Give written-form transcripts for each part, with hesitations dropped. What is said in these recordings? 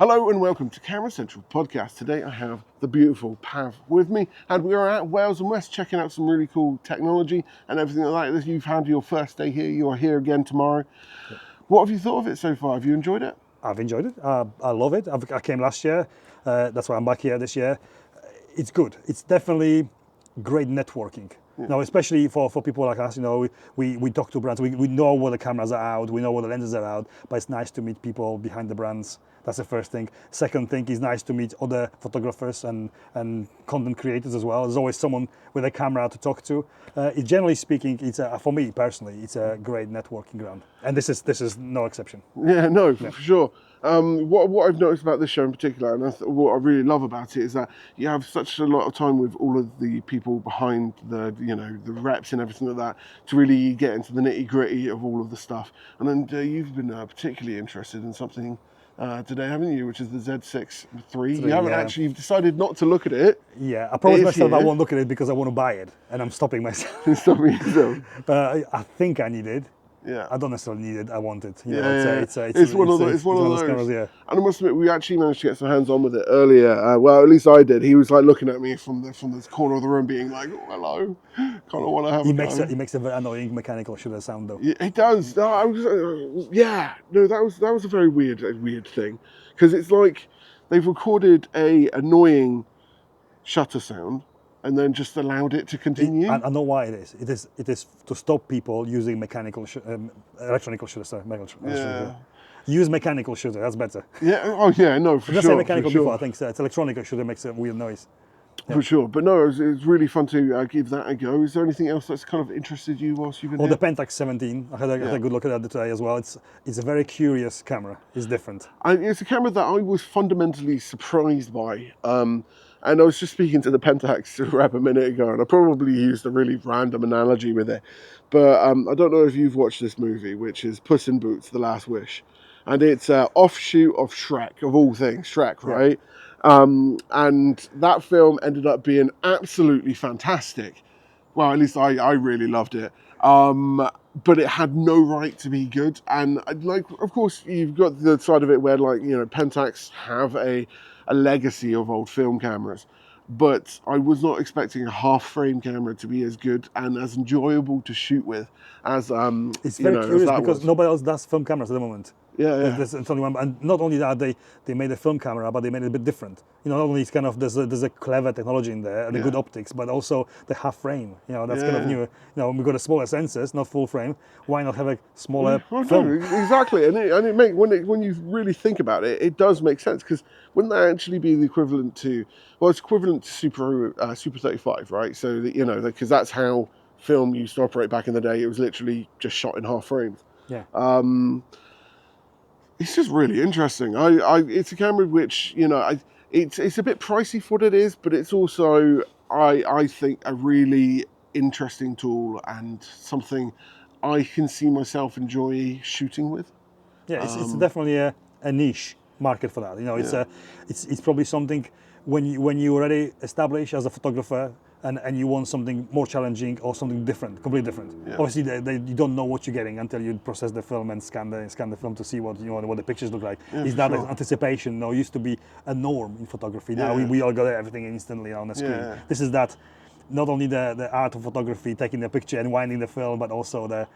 Hello and welcome to Camera Central Podcast. Today I have the beautiful PAV with me, and we are at Wales and West checking out some really cool technology and everything like that. You've had your first day here, you are here again tomorrow. Yep. What have you thought of it so far? Have you enjoyed it? I've enjoyed it. I love it. I came last year. That's why I'm back here this year. It's good. It's definitely great networking. Yeah. Now, especially for people like us, we talk to brands. We know what the cameras are out. We know what the lenses are out. But it's nice to meet people behind the brands. That's the first thing. Second thing is nice to meet other photographers and content creators as well. There's always someone with a camera to talk to. Generally speaking, for me personally, it's a great networking ground, and this is no exception. Yeah, no, for sure. What I've noticed about this show in particular, and what I really love about it, is that you have such a lot of time with all of the people behind the reps and everything like that to really get into the nitty gritty of all of the stuff. And then you've been particularly interested in something today, haven't you? Which is the Z6 III. You haven't actually, you've decided not to look at it. Yeah, I promised myself I won't look at it because I want to buy it, and I'm stopping myself. Stopping yourself. But I think I need it. Yeah. I don't necessarily need it. I want it. It's one of those. Cameras, yeah. And I must admit, we actually managed to get some hands on with it earlier. Well, at least I did. He was like looking at me from this corner of the room, being like, "Oh, hello, kind of want to have." He makes a very annoying mechanical shutter sound, though. Yeah, it does. No, that was a very weird thing, because it's like they've recorded a annoying shutter sound and then just allowed it to continue. I know why it is. It is to stop people using electronic shutter. Sorry, Yeah. Use mechanical shutter. That's better. Yeah. Oh yeah. No, for sure. Say mechanical before. I think so. It's electronic shutter makes a weird noise. Yeah. For sure. But no, it was really fun to give that a go. Is there anything else that's kind of interested you whilst you've been here? The Pentax 17. I had a good look at that today as well. It's a very curious camera. It's different. And it's a camera that I was fundamentally surprised by. And I was just speaking to the Pentax rep a minute ago, and I probably used a really random analogy with it. But I don't know if you've watched this movie, which is Puss in Boots: The Last Wish. And it's an offshoot of Shrek, of all things, Shrek, right? Yeah. And that film ended up being absolutely fantastic. Well, at least I really loved it. But it had no right to be good. And like, of course, you've got the side of it where, like, Pentax have a legacy of old film cameras. But I was not expecting a half-frame camera to be as good and as enjoyable to shoot with as it's very curious because nobody else does film cameras at the moment. Yeah. There's only one, and not only that they made a film camera, but they made it a bit different. Not only it's kind of there's a clever technology in there and a good optics, but also the half frame. That's kind of new. We've got a smaller sensors, not full frame. Why not have a smaller film? No, exactly, and it make when you really think about it, it does make sense, because wouldn't that actually be the equivalent to? Well, it's equivalent to Super 35, right? So that, because that's how film used to operate back in the day. It was literally just shot in half frames. Yeah. It's just really interesting. It's a camera which, it's a bit pricey for what it is, but it's also, I think, a really interesting tool and something I can see myself enjoy shooting with. Yeah, it's definitely a niche market for that. It's probably something when you already established as a photographer, and you want something more challenging or something different, completely different. Yeah. Obviously, you don't know what you're getting until you process the film and scan the film to see what the pictures look like. Yeah, is that anticipation? Used to be a norm in photography. Now we all got everything instantly on the screen. Yeah. This is that. Not only the art of photography, taking the picture and winding the film, but also the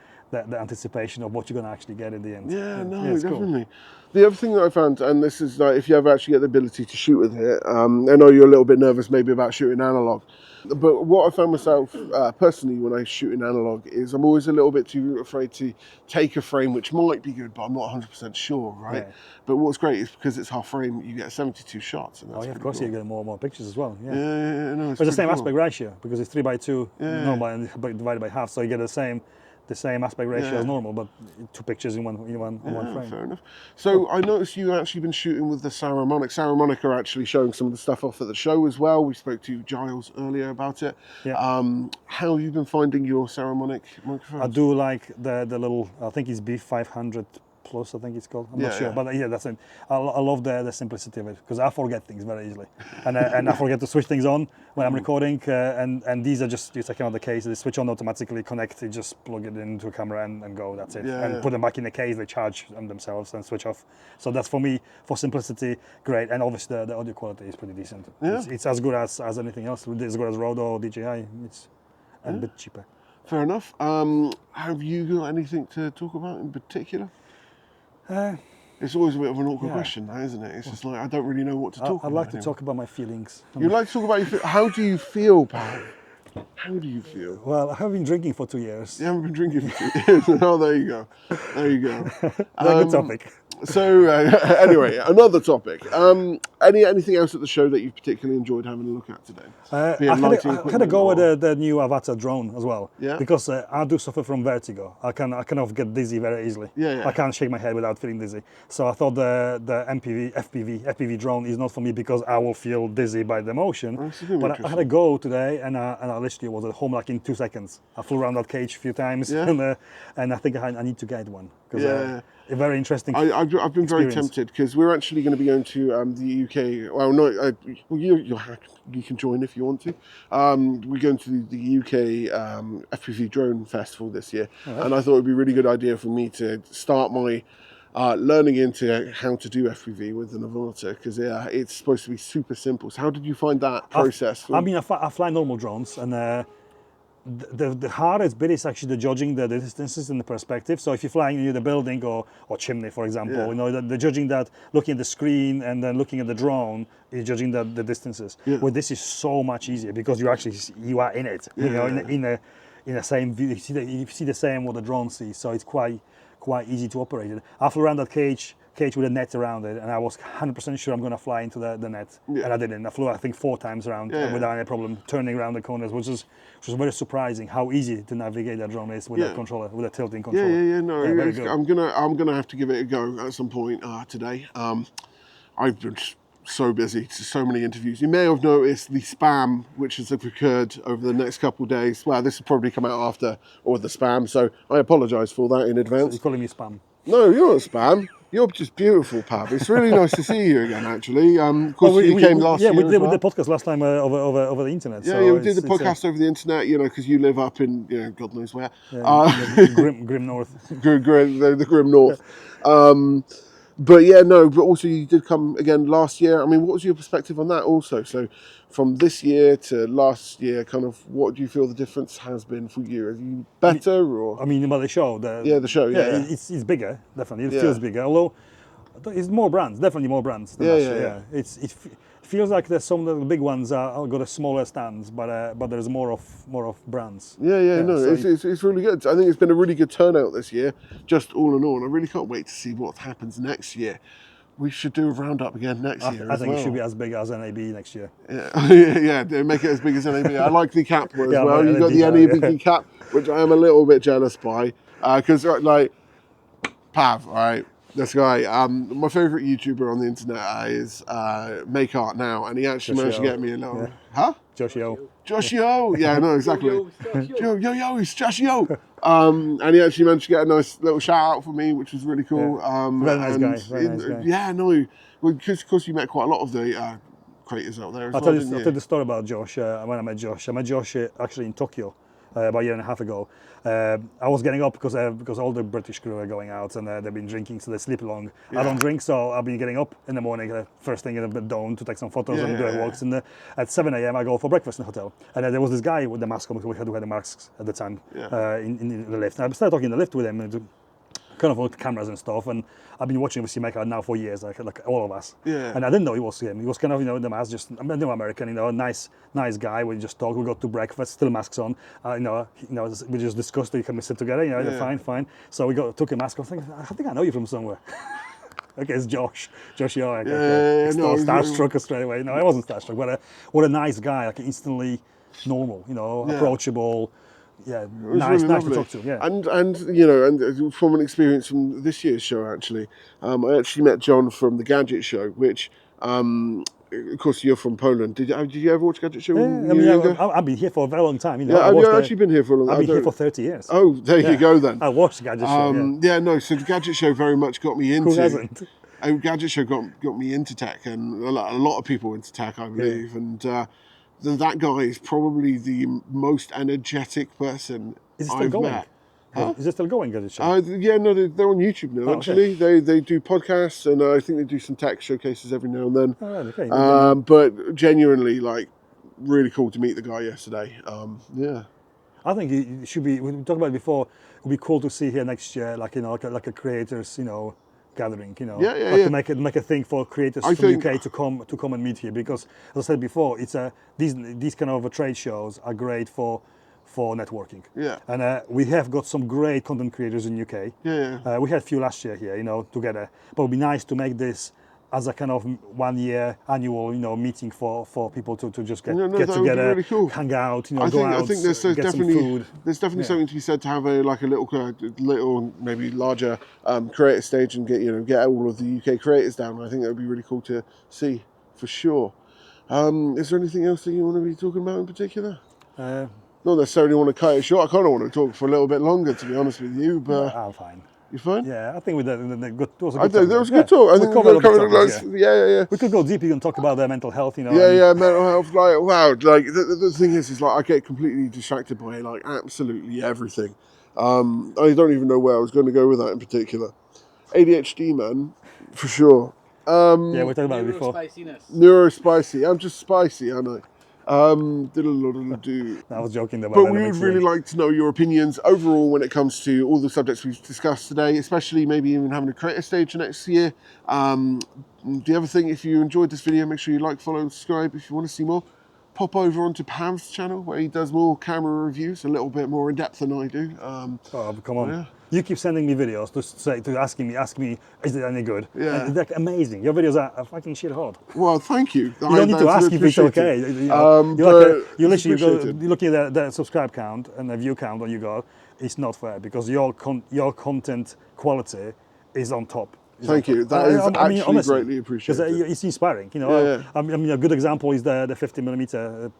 anticipation of what you're going to actually get in the end. Yeah, definitely. Cool. The other thing that I found, and this is if you ever actually get the ability to shoot with it, I know you're a little bit nervous maybe about shooting analog, but what I found myself personally when I shoot in analog is I'm always a little bit too afraid to take a frame which might be good, but I'm not 100% sure, right? Yeah. But what's great is because it's half frame, you get 72 shots. And that's of course, cool. You get more pictures as well. Yeah, no, it's the same aspect ratio because it's 3:2 normal and divided by half, so you get the same aspect ratio as normal, but two pictures in one frame. Fair enough. So I noticed you actually been shooting with the Saramonic. Saramonic are actually showing some of the stuff off at the show as well. We spoke to Giles earlier about it. Yeah. How have you been finding your Saramonic microphone? I do like the little, I think it's B500 Plus, I think it's called. I'm Yeah, not sure, yeah. but yeah, that's it. I love the simplicity of it because I forget things very easily, and I forget to switch things on when I'm recording. And these are just kind of the case. They switch on automatically, connect. You just plug it into a camera and go. That's it. Yeah, and yeah. put them back in the case. They charge them themselves and switch off. So that's for me, for simplicity, great. And obviously the audio quality is pretty decent. Yeah. It's as good as anything else. It's as good as Rode or DJI. It's a bit cheaper. Fair enough. Have you got anything to talk about in particular? It's always a bit of an awkward question, that, isn't it? It's just like, I don't really know what to talk about. I'd like to talk about my feelings. You'd like to talk about how do you feel, Pav? How do you feel? Well, I have been drinking for 2 years. You haven't been drinking for 2 years. Oh, there you go. There you go. That's a good topic. So anyway, another topic. Anything else at the show that you've particularly enjoyed having a look at today? I had a go at the new Avatar drone as well. Yeah. Because I do suffer from vertigo. I kind of get dizzy very easily. Yeah, yeah. I can't shake my head without feeling dizzy. So I thought the FPV drone is not for me because I will feel dizzy by the motion. That's really But I had a go today, and I literally was at home like in 2 seconds. I flew around that cage a few times, Yeah. and I think I need to get one because Yeah. a very interesting. I've been very experience. tempted because we're actually going to be going to the UK. Well, no, you can join if you want to. We're going to the UK FPV Drone Festival this year, and I thought it would be a really good idea for me to start my learning into how to do FPV with an Avatar because it's supposed to be super simple. So how did you find that process? I fly normal drones, and the hardest bit is actually the judging the distances and the perspective. So if you're flying near the building or chimney, for example, the judging that, looking at the screen and then looking at the drone, is judging the distances. Yeah. Well, this is so much easier because you are in it. You know, in the same view. You see the same what the drone sees. So it's quite easy to operate it. I flew around that cage with a net around it, and I was 100% sure I'm going to fly into the net, and I didn't. I flew, I think, 4 times around without any problem, turning around the corners, which was very surprising how easy to navigate that drone is with that controller, with a tilting controller. No, very good. I'm gonna have to give it a go at some point today. I've been so busy, so many interviews. You may have noticed the spam which has occurred over the next couple of days. Well, this will probably come out after all the spam, so I apologise for that in So advance. you're calling me spam? No, you're not spam. You're just beautiful, Pav. It's really nice to see you again, actually. Of course, you came last year. Yeah, we as did well. the podcast last time over the internet. Yeah, so we did the podcast over the internet, because you live up in, God knows where. Grim North. the Grim North. But also you did come again last year. I mean, what was your perspective on that also? So from this year to last year, kind of what do you feel the difference has been for you? Are you better or? I mean, about the show. The show, yeah. It's bigger, definitely. It feels bigger, although it's more brands, definitely more brands. Than last year. It feels like there's some of the big ones got a smaller stands, but there's more of brands. It's really good. I think it's been a really good turnout this year, just all in all. And I really can't wait to see what happens next year. We should do a roundup again next year. I think it should be as big as NAB next year. Yeah, make it as big as NAB. I like the cap as well. You got the NAB cap, which I am a little bit jealous by, because like Pav, all right. This guy, my favourite YouTuber on the internet is Make Art Now, and he actually managed to get me a little... Huh? Joshio. Yeah, no, exactly. Yo, it's Joshio. And he actually managed to get a nice little shout out for me, which was really cool. Very nice guy. Yeah, no, because of course you met quite a lot of the creators out there as I'll well, tell you the story about Josh. When I met Josh, actually in Tokyo about a year and a half ago. I was getting up because all the British crew are going out and they've been drinking, so they sleep long. I don't drink, so I've been getting up in the morning, first thing in the dawn, to take some photos and do walks. And at 7 a.m. I go for breakfast in the hotel. And there was this guy with the mask on, who had the masks at the time in the lift. And I started talking in the lift with him, kind of with cameras and stuff, and I've been watching with Timecode now for years, like all of us. Yeah. And I didn't know he was him. He was kind of, in the mask, just American, nice guy. We just talked. We got to breakfast, still masks on. We just discussed it. Can we sit together? Fine. So we took a mask off. I think I know you from somewhere. Okay, it's Josh Yo. Starstruck straight away. No, I wasn't starstruck, but what a nice guy, like instantly normal, approachable. Yeah, nice to talk to. Yeah, and from an experience from this year's show, actually, I actually met John from the Gadget Show, which of course, you're from Poland. Did you ever watch Gadget Show Yeah, when I you mean, were younger? I've been here for a very long time. You know, Yeah, I have you watched actually been here for a long? I've I been here don't- for 30 years. Oh, there Yeah. you go then. I watched Gadget Show. Yeah. Yeah, no. So the Gadget Show very much got me Who into. hasn't? Gadget Show got me into tech, and a lot of people into tech, I believe. And that guy is probably the most energetic person Is it still I've going? met. Huh? Is it still going, Gadget Show? Yeah, no, they're on YouTube now. Oh, okay. Actually, they do podcasts, and I think they do some tech showcases every now and then. All right, okay. But genuinely, like, really cool to meet the guy yesterday. Yeah. I think it should be. We talked about it before. It would be cool to see here next year, like like a creators, gathering. Yeah, like yeah. to make a thing for creators I from think- UK to come and meet here. Because as I said before, it's these kind of trade shows are great for networking. Yeah. And we have got some great content creators in UK. Yeah. We had a few last year here, together. But it would be nice to make this as a kind of 1 year annual, meeting for people to just get that would be together, really cool. hang out, I go out, think there's get definitely some food. there's definitely Yeah. something to be said to have a little maybe larger creator stage and get all of the UK creators down. I think that would be really cool to see for sure. Is there anything else that you want to be talking about in particular? Not necessarily want to cut it short. I kind of want to talk for a little bit longer, to be honest with you. But I'm fine. you fine? Yeah, I think with the good, it was a I good think talk. that was a good talk. I We think covered a lot of covered topics, those. Yeah. We could go deep and talk about their mental health, Yeah, and- mental health. Like, wow. Like, the thing is like, I get completely distracted by like absolutely everything. I don't even know where I was going to go with that in particular. ADHD, man, for sure. Yeah, we talked about it before. Neurospicy. I'm just spicy, aren't I? Diddle-diddle-do. I was joking about But that. we would really like to know your opinions overall when it comes to all the subjects we've discussed today, especially maybe even having a creator stage next year. The other thing, if you enjoyed this video, make sure you like, follow, and subscribe. If you want to see more, pop over onto PAV's channel where he does more camera reviews, a little bit more in depth than I do. Oh, come on. Yeah. You keep sending me videos to ask me, is it any good? Yeah. And they're amazing. Your videos are fucking shit hot. Well, thank you. You don't need to ask if it's okay. You literally you're looking at the subscribe count and the view count that you got. It's not fair because your content quality is on top. Thank you. That is actually honestly, greatly appreciated. Because it's inspiring. Yeah. I mean, a good example is the 50mm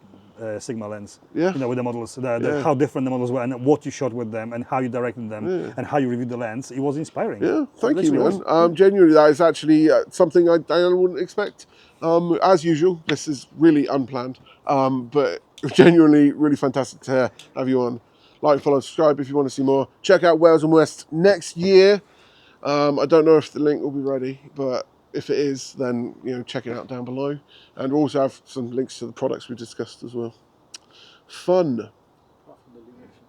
Sigma lens. Yeah. With the models, how different the models were, and what you shot with them, and how you directed them, and how you reviewed the lens. It was inspiring. Yeah, thank you, Literally man. Genuinely, that is actually something I wouldn't expect. As usual, this is really unplanned, but genuinely really fantastic to have you on. Like, follow, subscribe if you want to see more. Check out Wales and West next year. I don't know if the link will be ready, but if it is, then check it out down below. And we'll also have some links to the products we discussed as well. Fun.